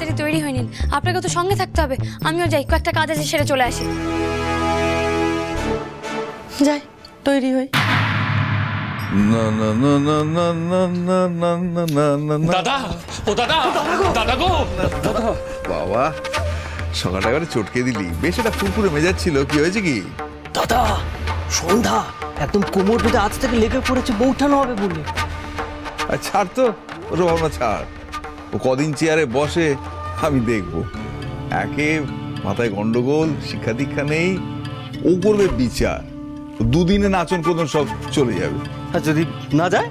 তাড়াতাড়ি তৈরি হয়ে নিন, আপনাকে তো সঙ্গে থাকতে হবে। আমিও যাই, কয়েকটা কাজ আছে সেরে চলে আসি। যাই তৈরি হই। না না না না না না না না না না না না। দাদা, ও দাদা, দাদা গো, দাদা। বাবা, সকালটা এবারে চটকে দিলি। বেশ একটা ফুরফুরে মেজাজ ছিল, কি হয়েছে কি? দাদা সন্ধ্যা একদম কোমর বেঁধে আজ থেকে লেগে পড়েছে বউঠানো হবে বলে। আর ছাড় তো, ওর ভাবনা ছাড়। ও কদিন চেয়ারে বসে আমি দেখবো। একে মাথায় গন্ডগোল, শিক্ষা দীক্ষা নেই, ও করবে বিচার। দুদিনে নাচন কোদন সব চলে যাবে। আর যদি না যায়?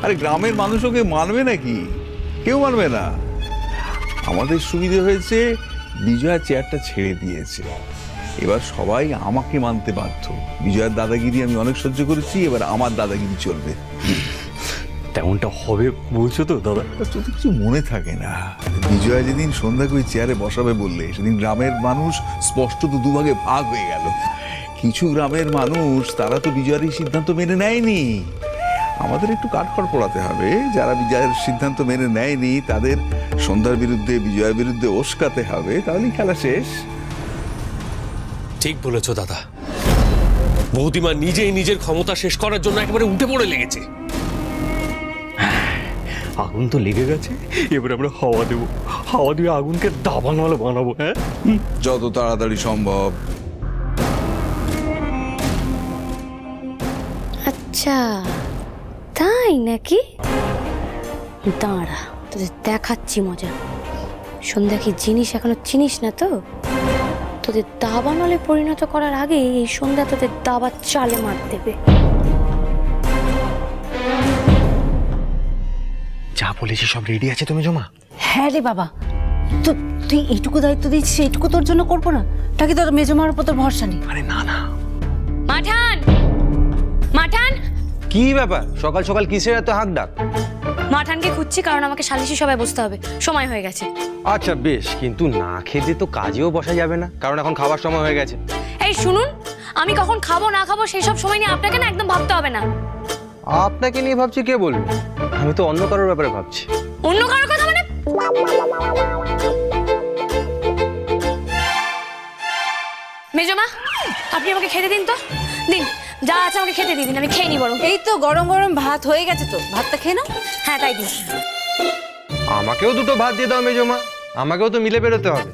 আরে গ্রামের মানুষ ওকে মানবে নাকি? কেউ মানবে না। আমাদের সুবিধে হয়েছে, বিজয়া চেয়ারটা ছেড়ে দিয়েছে। এবার সবাই আমাকে মানতে বাধ্য। বিজয়ার দাদাগিরি আমি অনেক সহ্য করেছি, এবার আমার দাদাগিরি চলবে। তেমনটা হবে বলছো তো দাদা? তোর কিছু মনে থাকে না? বিজয়া যেদিন সন্ধ্যাকে ওই চেয়ারে বসাবে বললে, সেদিন গ্রামের মানুষ স্পষ্ট তো দুভাগে ভাগ হয়ে গেল। কিছু গ্রামের মানুষ তারা তো বিজয়ার এই সিদ্ধান্ত মেনে নেয়নি। আমাদের একটু কাঠখড় পোড়াতে হবে। যারা বিজয়ের সিদ্ধান্ত মেনে নেয়নি তাদের সন্ধ্যার বিরুদ্ধে, বিজয়ের বিরুদ্ধে ওস্কাতে হবে, তাহলেই খেলা শেষ। ঠিক বলেছো দাদা। বৌদিমা নিজেই নিজের ক্ষমতা শেষ করার জন্য একেবারে উঠে পড়ে লেগেছে। আগুন তো লেগে গেছে, এবার আমরা হাওয়া দেবো। হাওয়া দিয়ে আগুনকে দাবানওয়ালা বানাবো। হ্যাঁ, যত তাড়াতাড়ি সম্ভব। আচ্ছা তাই নাকি? দাঁড়া, তোদের দেখাচ্ছি মজা। সন্ধ্যা কি জিনিস এখনো চিনিস না তো? তোদের দাবানলে পরিণত করার আগে এই সন্ধ্যা তোদের দাবার চালে মার দেবে। যা বলেছি সব রেডি আছে তুমি জমা? হ্যাঁ রে বাবা, তো তুই এইটুকু দায়িত্ব দিচ্ছিস, এইটুকু তোর জন্য করবো না? নাকি তোর মেজমার উপর তোর ভরসা নেই? আরে না না। মাঠান, মাঠান, কি ব্যাপার সকাল সকাল কিসের এত হাঁক ডাক? মাঠানকে খুঁজছি, কারণ আমাকে সালিশি সভায় বসতে হবে, সময় হয়ে গেছে। আচ্ছা বেশ, কিন্তু না খেতে তো কাজেও বসা যাবে না, কারণ এখন খাবার সময় হয়ে গেছে। এই শুনুন, আমি কখন খাবো না খাবো সেই সব সময় নিয়ে আপনাকে না একদম ভাবতে হবে না। আপনাকে নিয়ে ভাবছি কে বলবে? আমি তো অন্য কারোর ব্যাপারে ভাবছি। অন্য কারোর কথা মানে? মেজমা, আপনি আমাকে খেতে দিন তো, দিন যা আছে আমাকে খেতে দিন, আমি খেয়ে নি বরং। এই তো গরম গরম ভাত হয়ে গেছে, তো ভাতটা খেয়ে নাও। হ্যাঁ তাই দিন। আমাকেও দুটো ভাত দিয়ে দাও মেজমা, আমাকেও তো মিলে বেরোতে হবে।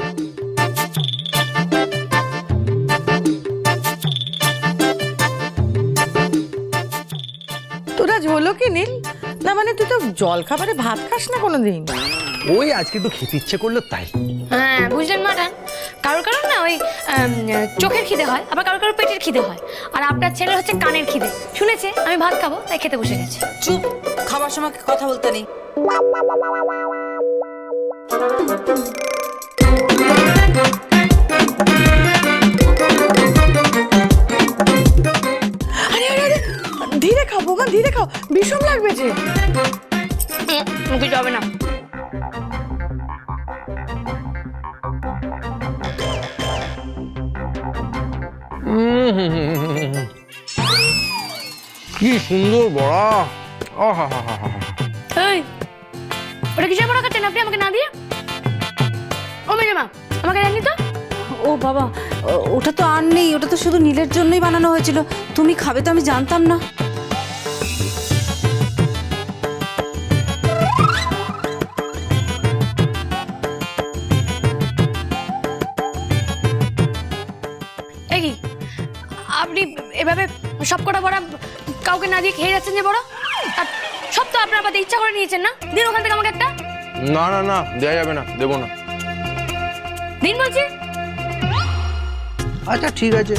তোরা হলো কি নীল? না মানে তুই তো জল খাবারে ভাত খাস না কোনোদিন? ওই আজকে একটু খেতে ইচ্ছে করলো তাই। হ্যাঁ বুঝলেন মাঠান, কারোর কারোর না ওই চোখের খিদে হয়, আবার কারোর কারোর পেটের খিদে হয়, আর আপনার ছেলের হচ্ছে কানের খিদে। শুনেছে আমি ভাত খাবো তাই খেতে বসে গেছে। চুপ, খাবার সময় কথা বলতে নেই। আরে আরে আরে, ধীরে খাও বৌমা, ধীরে খাও, বিষম লাগবে যে। মুখে যাবে না। কি সুন্দর বড়া! এই ওটা কিসের বড়া খাচ্ছেন আপনি আমাকে না দিয়ে? ও মেজমা, আমাকে দেননি তো? ও বাবা, ওটা তো আর নেই, ওটা তো শুধু নীলের জন্যই বানানো হয়েছিল। তুমি খাবে তো আমি জানতাম না। এই কি আপনি এভাবে সব কটা বড়া কাউকে না দিয়ে খেয়ে যাচ্ছেন যে বড়? আর সব তো আপনার আপাতত ইচ্ছা করে নিয়েছেন না? দিন ওখান থেকে আমাকে একটা। না না না, দেওয়া যাবে না, দেবো না। দিন বলছি। আচ্ছা ঠিক আছে।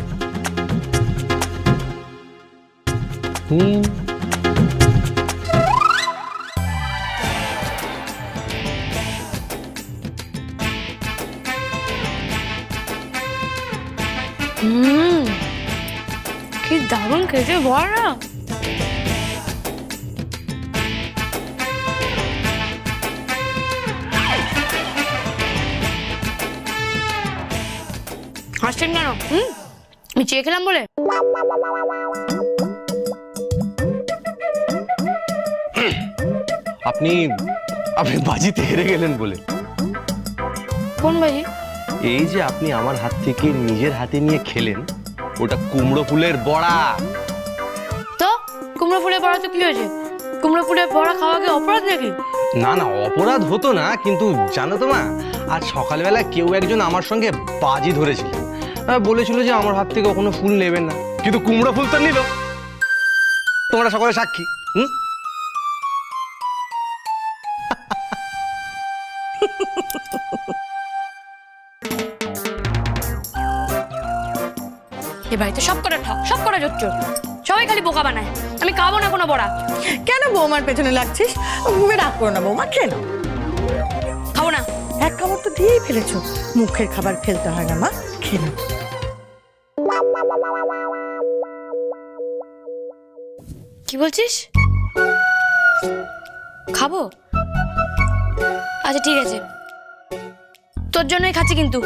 কি দারুণ খেতে বড়া। হাসছেন কেন? আমি চেয়ে খেলাম বলে? আপনি আপনি বাজিতে হেরে গেলেন বলে। কোন বাজি? এই যে আপনি আমার হাত থেকে নিজের হাতে নিয়ে খেলেন, ওটা কুমড়ো ফুলের বড়া। তো কুমড়ো ফুলের বড়া তো কি হয়েছে? কুমড়ো ফুলের বড়া খাওয়া কি অপরাধ নাকি? না না, অপরাধ হতো না, কিন্তু জানো তো মা, আজ সকালবেলা কেউ একজন আমার সঙ্গে বাজি ধরেছিল, বলেছিল যে আমার হাত থেকে কখনো ফুল নেবেন না, কিন্তু কুমড়ো ফুল তো নিল। তোমরা সকলে সাক্ষী। হুম, এ বাড়িতে সব করে ঠক, সব করে জোচ্চোর, সবাই খালি বোকা বানায়। আমি খাবো না কোনো বড়া। কেন বৌমার পেছনে লাগছিস? রাগ করো না বৌমা, খেয়ে নাও। খাবো না। এক কামড় তো দিয়েই ফেলেছো, মুখের খাবার ফেলতে হয় না মা, খেয়ে নাও। কি বলছিস? খাবো? আচ্ছা ঠিক আছে, তোর জন্যই খাচ্ছি, কিন্তু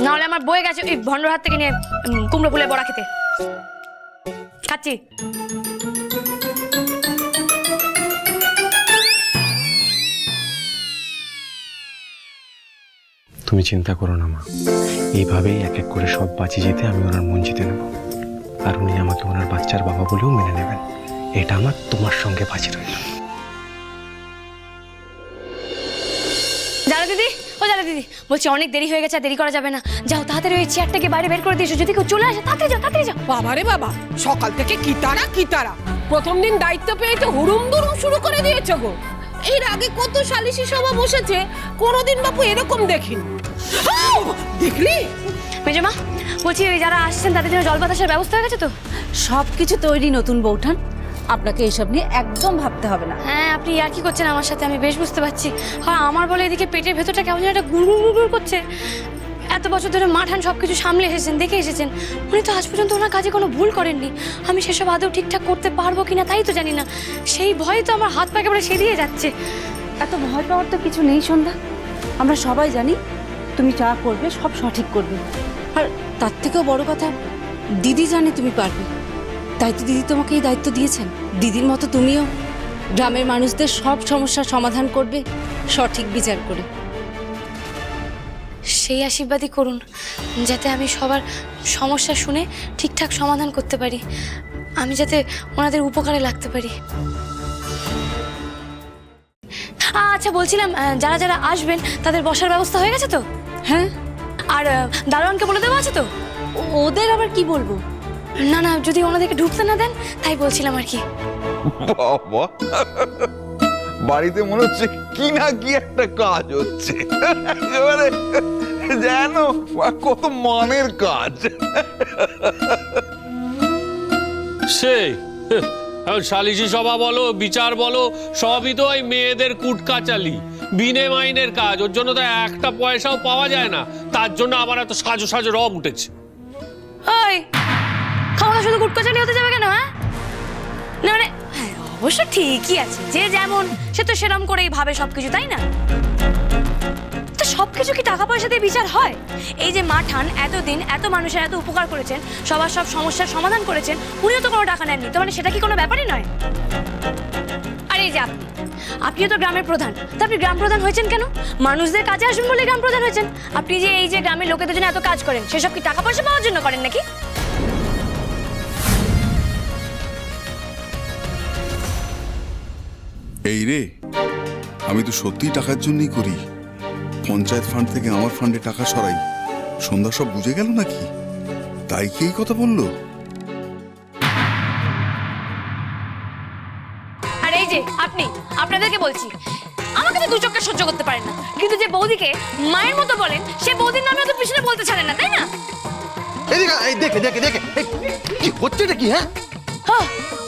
নাহলে আমার বয়ে গেছে ওই ভন্ডর হাত থেকে নিয়ে কুমড়ো ফুলের বড়া খেতে। খাচ্ছি। তুমি চিন্তা করো না মা, এইভাবেই এক এক করে সব বাজি যেতে আমি ওনার মন জিতে নেব, আর উনি আমাকে ওনার বাচ্চার বাবা বলেও মেনে নেবেন। এটা আমার তোমার সঙ্গে বাজি রইল। জানো দিদি, ও জানো দিদি, বলছি অনেক দেরি হয়ে গেছে, আর দেরি করা যাবে না। যাও তাড়াতাড়ি ওই চেয়ারটাকে বাইরে বের করে দিয়েছো, যদি কেউ চলে আসে তাড়াতাড়ি যাও, তাড়াতাড়ি যাও। বাবারে বাবা, সকাল থেকে কি তারা প্রথম দিন দায়িত্ব পেয়ে তো হুড়ুম দুরুম শুরু করে দিয়েছো গো। এর আগে কত সালিশি সভা বসেছে, কোনোদিন বাপু এরকম দেখিনি। দেখলি মেজমা, বলছি ওই যারা আসছেন তাদের জন্য জল বাতাসের ব্যবস্থা হয়ে গেছে তো? সব কিছু তৈরি নতুন বৌঠান, আপনাকে এসব নিয়ে একদম ভাবতে হবে না। হ্যাঁ, আপনি আর কি করছেন আমার সাথে, আমি বেশ বুঝতে পারছি। আর আমার বলে এদিকে পেটের ভেতরটা কেমন যেন একটা গুড় করছে। এত বছর ধরে মাঠান সব কিছু সামলে এসেছেন, দেখে এসেছেন, উনি তো আজ পর্যন্ত ওনার কাজে কোনো ভুল করেননি। আমি সেসব আদৌ ঠিকঠাক করতে পারবো কিনা তাই তো জানি না, সেই ভয়ে তো আমার হাত পা একেবারে সেরিয়ে যাচ্ছে। এত ভয় পাওয়ার তো কিছু নেই সন্ধ্যা, আমরা সবাই জানি তুমি যা করবে সব সঠিক করবে। আর তার থেকেও বড় কথা, দিদি জানে তুমি পারবে, তাই তো দিদি তোমাকে এই দায়িত্ব দিয়েছেন। দিদির মতো তুমিও গ্রামের মানুষদের সব সমস্যার সমাধান করবে সঠিক বিচার করে। সেই আশীর্বাদই করুন, যাতে আমি সবার সমস্যা শুনে ঠিকঠাক সমাধান করতে পারি, আমি যাতে ওনাদের উপকারে লাগতে পারি। আচ্ছা বলছিলাম, যারা যারা আসবেন তাদের বসার ব্যবস্থা হয়ে গেছে তো? হ্যাঁ, আর দারোয়ানকে বলে দেওয়া আছে তো? ওদের আবার কি বলবো? না না, যদি ওনাদেরকে ঢুকতে না দেন তাই বলছিলাম আর কি। বাবা, বাড়িতে মনে হচ্ছে কি না কি একটা কাজ হচ্ছে, একেবারে জানো কত মানের কাজ। সেই সালিশি সভা বলো, বিচার বলো, সবই তো ওই মেয়েদের কুটকাচালি, বিনে মাইনের কাজ। ওর জন্য তো একটা পয়সাও পাওয়া যায় না, তার জন্য আবার এত সাজো সাজো রব উঠেছে। ওই খাওয়া শুধু কুটকাচালি হতে যাবে কেন? হ্যাঁ না মানে, হ্যাঁ অবশ্য ঠিকই আছে, যে যেমন সে তো সেরম করেই ভাবে সবকিছু, তাই না? তো সবকিছু কি টাকা পয়সা দিয়ে বিচার হয়? এই যে মাঠান এতদিন এত মানুষের এত উপকার করেছেন, সবার সব সমস্যার সমাধান করেছেন, উনিও তো কোনো টাকা নেননি, তো মানে সেটা কি কোনো ব্যাপারই নয়? আর এই যে আপনিও তো গ্রামের প্রধান, তো আপনি গ্রাম প্রধান হয়েছেন কেন? মানুষদের কাজে আসুন বলে গ্রাম প্রধান হয়েছেন। আপনি যে এই যে গ্রামের লোকেদের জন্য এত কাজ করেন, সেসব কি টাকা পয়সা পাওয়ার জন্য করেন নাকি? এই রে, আমি তো সত্যিই টাকার জন্যই করি। পঞ্চায়েত ফান্ড থেকে আমার ফান্ডে টাকা সরাই। সন্ধ্যা সব বুঝে গেল নাকি? তাই কি এই কথা বললো? আর এই যে আপনাদেরকে বলছি, আমাকে তো দু চোখে সহ্য করতে পারেন না, কিন্তু যে বৌদিকে মায়ের মতো বলেন, সে বৌদির নামে তো পিছনে বলতে ছাড়েন না, তাই না? দেখে দেখে দেখে কি হচ্ছেটা কি? হ্যাঁ,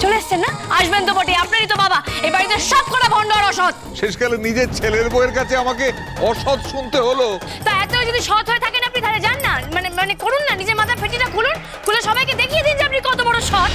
চলে এসছেন না? আসবেন তো বটে, আপনারই তো বাবা এই বাড়িতে সব কটা ভণ্ড আর অসৎ। শেষকালে নিজের ছেলের বউয়ের কাছে আমাকে অসৎ শুনতে হলো। তা এত যদি সৎ হয়ে থাকেন আপনি, তাহলে যান না, মানে করুন না, নিজের মাথা ফেটিটা খুলুন, খুলে সবাইকে দেখিয়ে দিন যে আপনি কত বড় সৎ।